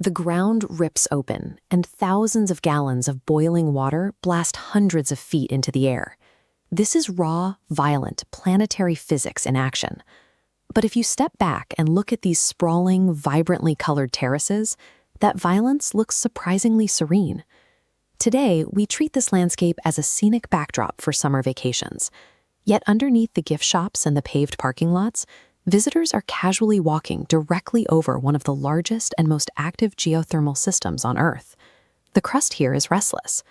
The ground rips open, and thousands of gallons of boiling water blast hundreds of feet into the air. This is raw, violent, planetary physics in action. But if you step back and look at these sprawling, vibrantly colored terraces, that violence looks surprisingly serene. Today, we treat this landscape as a scenic backdrop for summer vacations. Yet underneath the gift shops and the paved parking lots, visitors are casually walking directly over one of the largest and most active geothermal systems on Earth. The crust here is restless.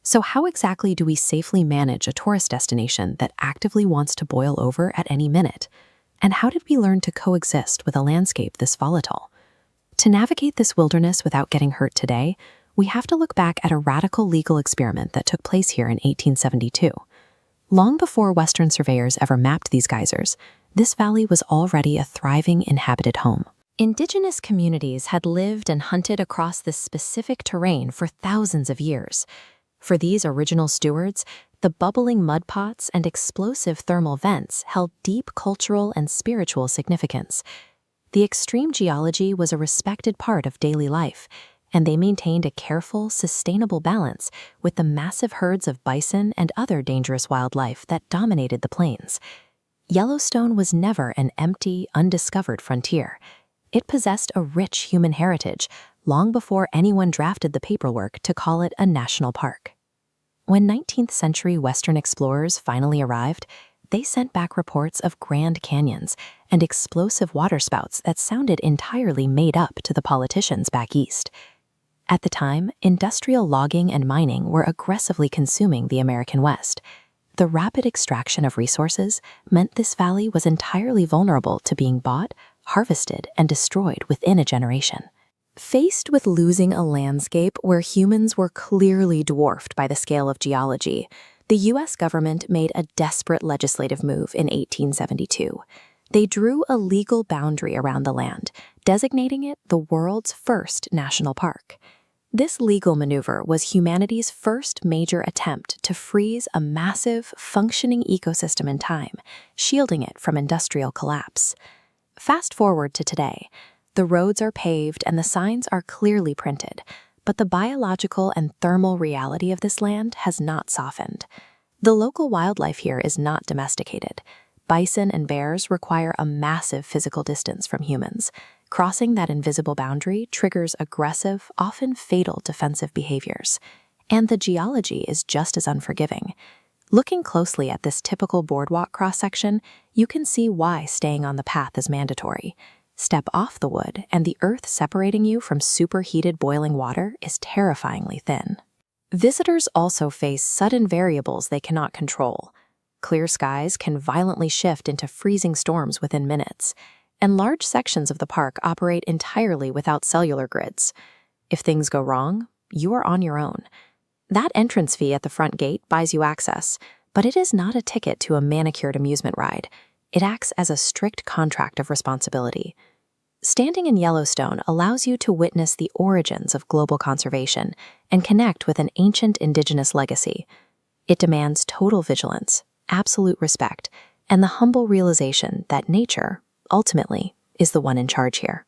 So how exactly do we safely manage a tourist destination that actively wants to boil over at any minute? And how did we learn to coexist with a landscape this volatile? To navigate this wilderness without getting hurt today, we have to look back at a radical legal experiment that took place here in 1872. Long before Western surveyors ever mapped these geysers, this valley was already a thriving inhabited home. Indigenous communities had lived and hunted across this specific terrain for thousands of years. For these original stewards, the bubbling mud pots and explosive thermal vents held deep cultural and spiritual significance. The extreme geology was a respected part of daily life, and they maintained a careful, sustainable balance with the massive herds of bison and other dangerous wildlife that dominated the plains. Yellowstone was never an empty, undiscovered frontier. It possessed a rich human heritage long before anyone drafted the paperwork to call it a national park. When 19th century Western explorers finally arrived, they sent back reports of grand canyons and explosive waterspouts that sounded entirely made up to the politicians back east. At the time, industrial logging and mining were aggressively consuming the American West. The rapid extraction of resources meant this valley was entirely vulnerable to being bought, harvested, and destroyed within a generation. Faced with losing a landscape where humans were clearly dwarfed by the scale of geology, the U.S. government made a desperate legislative move in 1872. They drew a legal boundary around the land, designating it the world's first national park. This legal maneuver was humanity's first major attempt to freeze a massive, functioning ecosystem in time, shielding it from industrial collapse. Fast forward to today. The roads are paved and the signs are clearly printed, but the biological and thermal reality of this land has not softened. The local wildlife here is not domesticated. Bison and bears require a massive physical distance from humans. Crossing that invisible boundary triggers aggressive, often fatal defensive behaviors. And the geology is just as unforgiving. Looking closely at this typical boardwalk cross-section, you can see why staying on the path is mandatory. Step off the wood, and the earth separating you from superheated boiling water is terrifyingly thin. Visitors also face sudden variables they cannot control. Clear skies can violently shift into freezing storms within minutes, and large sections of the park operate entirely without cellular grids. If things go wrong, you are on your own. That entrance fee at the front gate buys you access, but it is not a ticket to a manicured amusement ride. It acts as a strict contract of responsibility. Standing in Yellowstone allows you to witness the origins of global conservation and connect with an ancient indigenous legacy. It demands total vigilance, absolute respect, and the humble realization that nature, ultimately, is the one in charge here.